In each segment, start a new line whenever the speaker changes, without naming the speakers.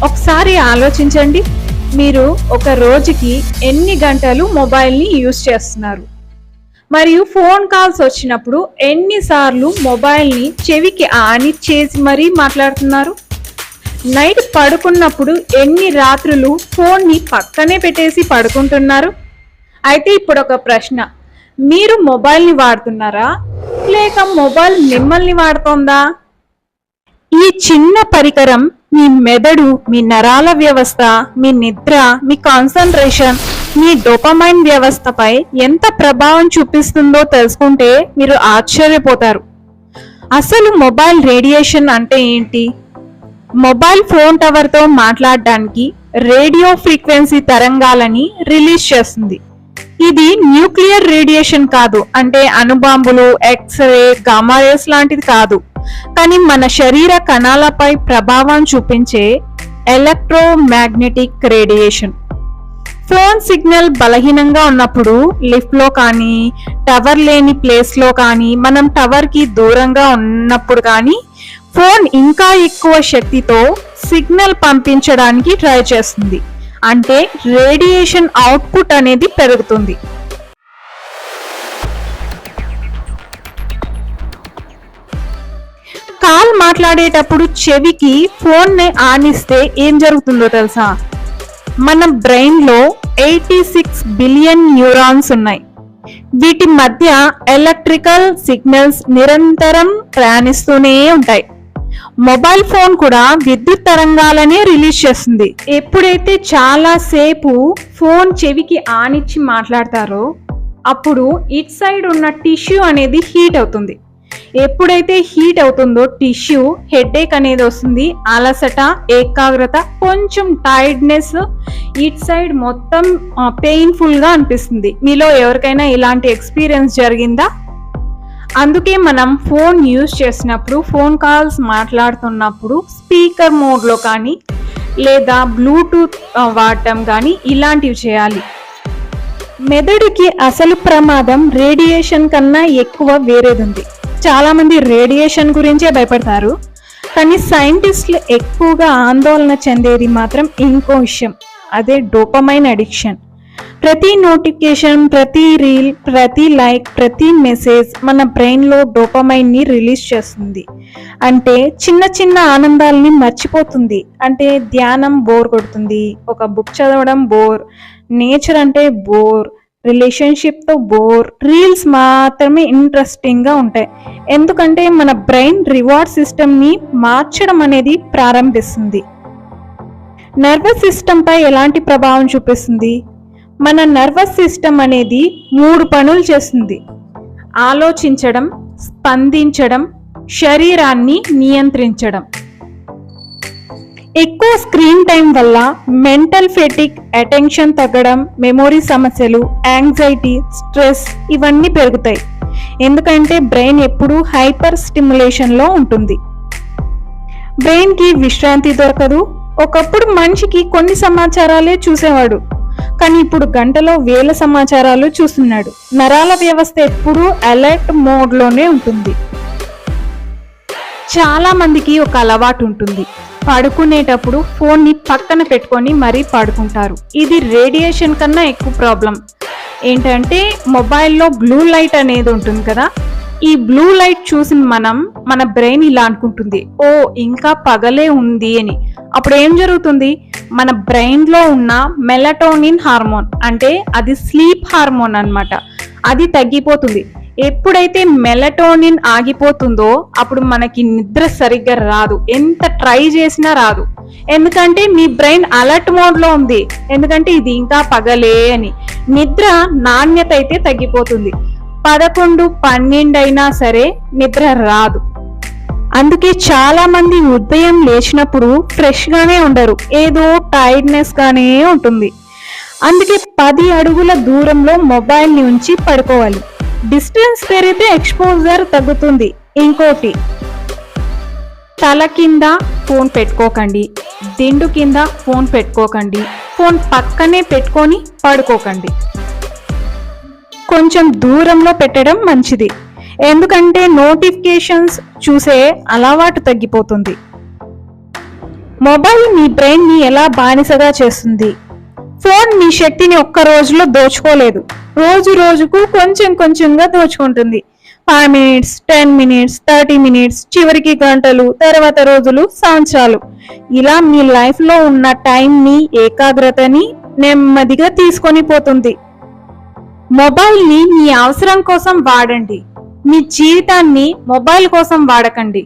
ఒకసారి ఆలోచించండి, మీరు ఒక రోజుకి ఎన్ని గంటలు మొబైల్ని యూజ్ చేస్తున్నారు, మరియు ఫోన్ కాల్స్ వచ్చినప్పుడు ఎన్నిసార్లు మొబైల్ని చెవికి ఆనిచ్చేసి మరీ మాట్లాడుతున్నారు. నైట్ పడుకున్నప్పుడు ఎన్ని రాత్రులు ఫోన్ని పక్కనే పెట్టేసి పడుకుంటున్నారు. అయితే ఇప్పుడు ఒక ప్రశ్న, మీరు మొబైల్ని వాడుతున్నారా లేక మొబైల్ మిమ్మల్ని వాడుతోందా? ఈ చిన్న పరికరం మీ మెదడు, మీ నరాల వ్యవస్థ, మీ నిద్ర, మీ కాన్సంట్రేషన్, మీ డోపమైన్ వ్యవస్థపై ఎంత ప్రభావం చూపిస్తుందో తెలుసుకుంటే మీరు ఆశ్చర్యపోతారు. అసలు మొబైల్ రేడియేషన్ అంటే ఏంటి? మొబైల్ ఫోన్ టవర్తో మాట్లాడడానికి రేడియో ఫ్రీక్వెన్సీ తరంగాలని రిలీజ్ చేస్తుంది. ఇది న్యూక్లియర్ రేడియేషన్ కాదు, అంటే అణుబాంబులు, ఎక్స్రే, గామా రేస్ లాంటిది కాదు, కానీ మన శరీర కణాలపై ప్రభావం చూపించే ఎలక్ట్రోమాగ్నెటిక్ రేడియేషన్. ఫోన్ సిగ్నల్ బలహీనంగా ఉన్నప్పుడు లిఫ్ట్ లో కానీ, టవర్ లేని ప్లేస్ లో కానీ, మనం టవర్ కి దూరంగా ఉన్నప్పుడు కానీ ఫోన్ ఇంకా ఎక్కువ శక్తితో సిగ్నల్ పంపించడానికి ట్రై చేస్తుంది. అంటే రేడియేషన్ అవుట్పుట్ అనేది పెరుగుతుంది. కాల్ మాట్లాడేటప్పుడు చెవికి ఫోన్ ని ఆనిస్తే ఏం జరుగుతుందో తెలుసా? మన బ్రెయిన్ లో 86 బిలియన్ న్యూరాన్స్ ఉన్నాయి. వీటి మధ్య ఎలక్ట్రికల్ సిగ్నల్స్ నిరంతరం ప్రయాణిస్తూనే ఉంటాయి. మొబైల్ ఫోన్ కూడా విద్యుత్ తరంగాలనే రిలీజ్ చేస్తుంది. ఎప్పుడైతే చాలా సేపు ఫోన్ చెవికి ఆనిచ్చి మాట్లాడతారో అప్పుడు ఇట్ సైడ్ ఉన్న టిష్యూ అనేది హీట్ అవుతుంది. ఎప్పుడైతే హీట్ అవుతుందో టిష్యూ హెడేక్ అనేది వస్తుంది, అలసట, ఏకాగ్రత, కొంచెం టైర్డ్నెస్, ఇట్ సైడ్ మొత్తం పెయిన్ఫుల్ గా అనిపిస్తుంది. మీలో ఎవరికైనా ఇలాంటి ఎక్స్పీరియన్స్ జరిగిందా? అందుకే మనం ఫోన్ యూజ్ చేసినప్పుడు, ఫోన్ కాల్స్ మాట్లాడుతున్నప్పుడు స్పీకర్ మోడ్లో కానీ లేదా బ్లూటూత్ వాడటం కానీ ఇలాంటివి చేయాలి. మెదడుకి అసలు ప్రమాదం రేడియేషన్ కన్నా ఎక్కువ వేరేది ఉంది. చాలా మంది రేడియేషన్ గురించే భయపడతారు, కానీ సైంటిస్టులు ఎక్కువగా ఆందోళన చెందేది మాత్రం ఇంకో విషయం, అదే డోపమైన్ అడిక్షన్. ప్రతి నోటిఫికేషన్, ప్రతి రీల్, ప్రతి లైక్, ప్రతి మెసేజ్ మన బ్రెయిన్లో డోపమైన్ని రిలీజ్ చేస్తుంది. అంటే చిన్న చిన్న ఆనందాలని మర్చిపోతుంది. అంటే ధ్యానం బోర్ కొడుతుంది, ఒక బుక్ చదవడం బోర్, నేచర్ అంటే బోర్, రిలేషన్షిప్తో బోర్, రీల్స్ మాత్రమే ఇంట్రెస్టింగ్గా ఉంటాయి. ఎందుకంటే మన బ్రెయిన్ రివార్డ్ సిస్టమ్ని మార్చడం అనేది ప్రారంభిస్తుంది. నర్వస్ సిస్టంపై ఎలాంటి ప్రభావం చూపిస్తుంది? మన నర్వస్ సిస్టమ్ అనేది 3 పనులు చేస్తుంది: ఆలోచించడం, స్పందించడం, శరీరాన్ని నియంత్రించడం. ఎక్కువ స్క్రీన్ టైం వల్ల మెంటల్ ఫెటిక్, అటెన్షన్ తగ్గడం, మెమొరీ సమస్యలు, యాంగ్జైటీ, స్ట్రెస్ ఇవన్నీ పెరుగుతాయి. ఎందుకంటే బ్రెయిన్ ఎప్పుడూ హైపర్ స్టిమ్యులేషన్లో ఉంటుంది. బ్రెయిన్కి విశ్రాంతి దొరకదు. ఒకప్పుడు మనిషికి కొన్ని సమాచారాలే చూసేవాడు, కానీ ఇప్పుడు గంటలో వేల సమాచారాలు చూస్తున్నాడు. నరాల వ్యవస్థ ఎప్పుడూ అలర్ట్ మోడ్లోనే ఉంటుంది. చాలా మందికి ఒక అలవాటు ఉంటుంది, పడుకునేటప్పుడు ఫోన్ని పక్కన పెట్టుకొని మరీ పడుకుంటారు. ఇది రేడియేషన్ కన్నా ఎక్కువ ప్రాబ్లం. ఏంటంటే మొబైల్లో బ్లూ లైట్ అనేది ఉంటుంది కదా, ఈ బ్లూ లైట్ చూసి మన బ్రెయిన్ ఇలా అనుకుంటుంది, ఓ ఇంకా పగలే ఉంది అని. అప్పుడు ఏం జరుగుతుంది? మన బ్రెయిన్లో ఉన్న మెలటోనిన్ హార్మోన్, అంటే అది స్లీప్ హార్మోన్ అన్నమాట, అది తగ్గిపోతుంది. ఎప్పుడైతే మెలటోనిన్ ఆగిపోతుందో అప్పుడు మనకి నిద్ర సరిగ్గా రాదు, ఎంత ట్రై చేసినా రాదు. ఎందుకంటే మీ బ్రెయిన్ అలర్ట్ మోడ్లో ఉంది, ఎందుకంటే ఇది ఇంకా పగలే అని. నిద్ర నాణ్యత అయితే తగ్గిపోతుంది. 11, 12 అయినా సరే నిద్ర రాదు. అందుకే చాలా మంది ఉదయం లేచినప్పుడు ఫ్రెష్ గానే ఉండరు, ఏదో టైర్డ్నెస్ గానే ఉంటుంది. అందుకే 10 అడుగుల దూరంలో మొబైల్ ని ఉంచి పడుకోవాలి. డిస్టెన్స్ పెరిగితే ఎక్స్పోజర్ తగ్గుతుంది. ఇంకోటి, తల కింద ఫోన్ పెట్టుకోకండి, దిండు కింద ఫోన్ పెట్టుకోకండి, ఫోన్ పక్కనే పెట్టుకొని పడుకోకండి. కొంచెం దూరంలో పెట్టడం మంచిది, ఎందుకంటే నోటిఫికేషన్స్ చూసే అలవాటు తగ్గిపోతుంది. మొబైల్ మీ బ్రెయిన్ ని ఎలా బానిసగా చేస్తుంది. ఫోన్ మీ శక్తిని ఒక్క రోజులో దోచుకోలేదు, రోజు రోజుకు కొంచెం కొంచెంగా దోచుకుంటుంది. 5 minutes, 10 minutes, 30 minutes, చివరికి గంటలు, తర్వాత రోజులు, సంవత్సరాలు. ఇలా మీ లైఫ్ లో ఉన్న టైం ని, ఏకాగ్రతని నెమ్మదిగా తీసుకొని పోతుంది. మొబైల్ ని మీ అవసరం కోసం వాడండి, మీ జీవితాన్ని మొబైల్ కోసం వాడకండి.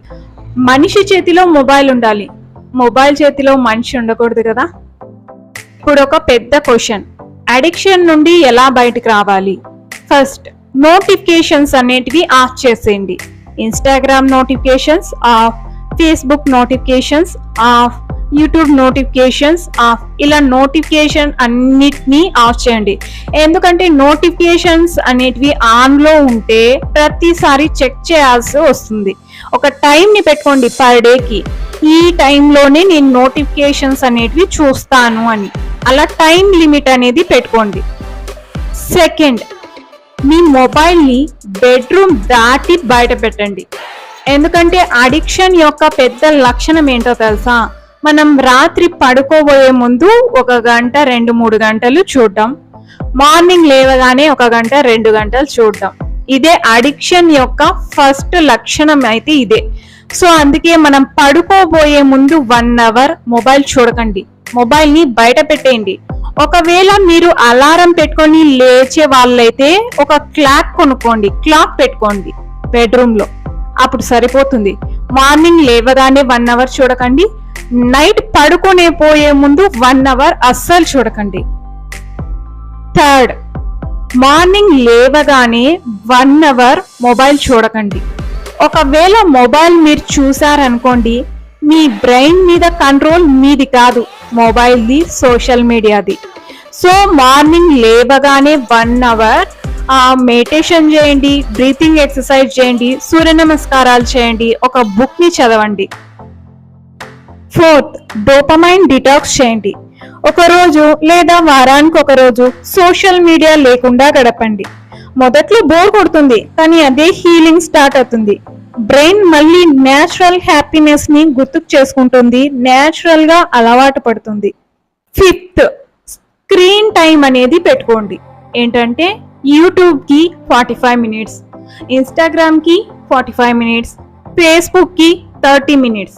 మనిషి చేతిలో మొబైల్ ఉండాలి, మొబైల్ చేతిలో మనిషి ఉండకూడదు కదా. ఇప్పుడు ఒక పెద్ద క్వశ్చన్, అడిక్షన్ నుండి ఎలా బయటకు రావాలి? ఫస్ట్, నోటిఫికేషన్స్ అనేటివి ఆఫ్ చేసేయండి. Instagram notifications off, Facebook notifications off, YouTube notifications off. ఇలా నోటిఫికేషన్ అన్నిటినీ ఆఫ్ చేయండి. ఎందుకంటే నోటిఫికేషన్స్ అనేటివి ఆన్లో ఉంటే ప్రతిసారి చెక్ చేయాల్సి వస్తుంది. ఒక టైంని పెట్టుకోండి పర్ డేకి, ఈ టైంలోనే నేను నోటిఫికేషన్స్ అనేటివి చూస్తాను అని. అలా టైం లిమిట్ అనేది పెట్టుకోండి. సెకండ్, మీ మొబైల్ని బెడ్రూమ్ దాటి బయట పెట్టండి. ఎందుకంటే అడిక్షన్ యొక్క పెద్ద లక్షణం ఏంటో తెలుసా? మనం రాత్రి పడుకోబోయే ముందు 1 గంట 2-3 గంటలు చూడటం, మార్నింగ్ లేవగానే 1 గంట 2 గంటలు చూడటం. ఇదే అడిక్షన్ యొక్క ఫస్ట్ లక్షణం అయితే ఇదే. సో అందుకే మనం పడుకోబోయే ముందు 1 hour మొబైల్ చూడకండి, మొబైల్ ని బయట పెట్టేయండి. ఒకవేళ మీరు అలారం పెట్టుకొని లేచే వాళ్ళైతే ఒక క్లాక్ కొనుక్కోండి, క్లాక్ పెట్టుకోండి బెడ్రూమ్ లో, అప్పుడు సరిపోతుంది. మార్నింగ్ లేవగానే 1 hour చూడకండి, నైట్ పడుకునే పోయే ముందు 1 hour అస్సలు చూడకండి. థర్డ్, మార్నింగ్ లేవగానే 1 hour మొబైల్ చూడకండి. ఒకవేళ మొబైల్ మీరు చూసారనుకోండి, మీ బ్రెయిన్ మీద కంట్రోల్ మీది కాదు, మొబైల్ది, సోషల్ మీడియాది. సో మార్నింగ్ లేవగానే 1 hour మెడిటేషన్ చేయండి, బ్రీతింగ్ ఎక్సర్సైజ్ చేయండి, సూర్య నమస్కారాలు చేయండి, ఒక బుక్ ని చదవండి. ఫోర్త్, డోపమైన్ డిటాక్స్ చేయండి. ఒక రోజు లేదా వారానికి ఒక రోజు సోషల్ మీడియా లేకుండా గడపండి. మొదట్లో బోర్ కొడుతుంది, కానీ అదే హీలింగ్ స్టార్ట్ అవుతుంది. బ్రెయిన్ మళ్ళీ న్యాచురల్ హ్యాపీనెస్ ని గుర్తుకు చేసుకుంటుంది, న్యాచురల్ గా అలవాటు పడుతుంది. ఫిఫ్త్, స్క్రీన్ టైం అనేది పెట్టుకోండి. ఏంటంటే యూట్యూబ్ కి 45 minutes, ఇన్స్టాగ్రామ్ కి 45 minutes, ఫేస్బుక్ కి 30 minutes.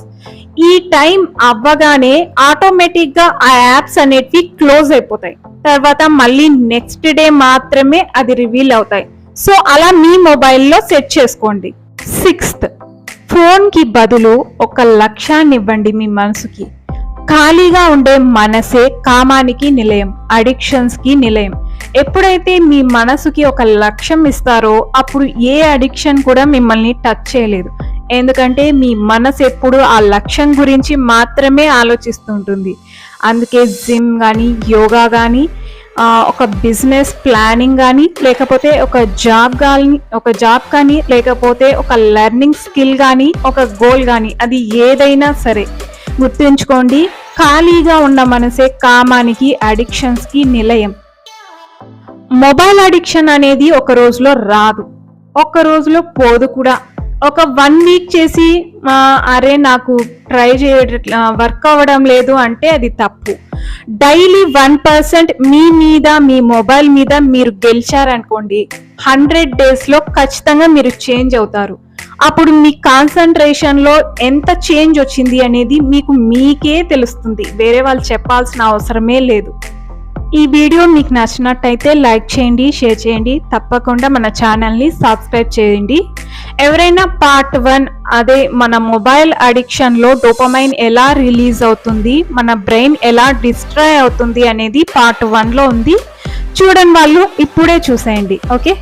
ఈ టైం అవ్వగానే ఆటోమేటిక్ గా ఆ యాప్స్ అనేటివి క్లోజ్ అయిపోతాయి. తర్వాత మళ్ళీ నెక్స్ట్ డే మాత్రమే అది రివీల్ అవుతాయి. సో అలా మీ మొబైల్లో సెట్ చేసుకోండి. సిక్స్త్, ఫోన్ కి బదులు ఒక లక్ష్యాన్ని ఇవ్వండి మీ మనసుకి. ఖాళీగా ఉండే మనసే కామానికి నిలయం, అడిక్షన్స్ కి నిలయం. ఎప్పుడైతే మీ మనసుకి ఒక లక్ష్యం ఇస్తారో అప్పుడు ఏ అడిక్షన్ కూడా మిమ్మల్ని టచ్ చేయలేదు. ఎందుకంటే మీ మనసు ఎప్పుడు ఆ లక్ష్యం గురించి మాత్రమే ఆలోచిస్తుంటుంది. అందుకే జిమ్ కానీ, యోగా కానీ, ఒక బిజినెస్ ప్లానింగ్ కానీ, లేకపోతే ఒక జాబ్ కానీ, లేకపోతే ఒక లెర్నింగ్ స్కిల్ కానీ, ఒక గోల్ కానీ, అది ఏదైనా సరే గుర్తుంచుకోండి, ఖాళీగా ఉన్న మనసే కామానికి, అడిక్షన్స్ కి నిలయం. మొబైల్ అడిక్షన్ అనేది ఒక రోజులో రాదు, ఒక్క రోజులో పోదు కూడా. ఒక 1 week చేసి అరే నాకు ట్రై వర్క్ అవ్వడం లేదు అంటే అది తప్పు. డైలీ 1% మీ మీద, మీ మొబైల్ మీద మీరు గెలిచారనుకోండి, 100 days లో ఖచ్చితంగా మీరు చేంజ్ అవుతారు. అప్పుడు మీ కాన్సన్ట్రేషన్ లో ఎంత చేంజ్ వచ్చింది అనేది మీకే తెలుస్తుంది, వేరే వాళ్ళు చెప్పాల్సిన అవసరమే లేదు. ఈ వీడియో మీకు నచ్చినట్టయితే లైక్ చేయండి, షేర్ చేయండి, తప్పకుండా మన ఛానల్ని సబ్స్క్రైబ్ చేయండి. ఎవరైనా పార్ట్ 1, అదే మన మొబైల్ అడిక్షన్లో డోపమైన్ ఎలా రిలీజ్ అవుతుంది, మన బ్రెయిన్ ఎలా డిస్ట్రాయ్ అవుతుంది అనేది పార్ట్ 1లో ఉంది. చూడని వాళ్ళు ఇప్పుడే చూసేయండి. ఓకే.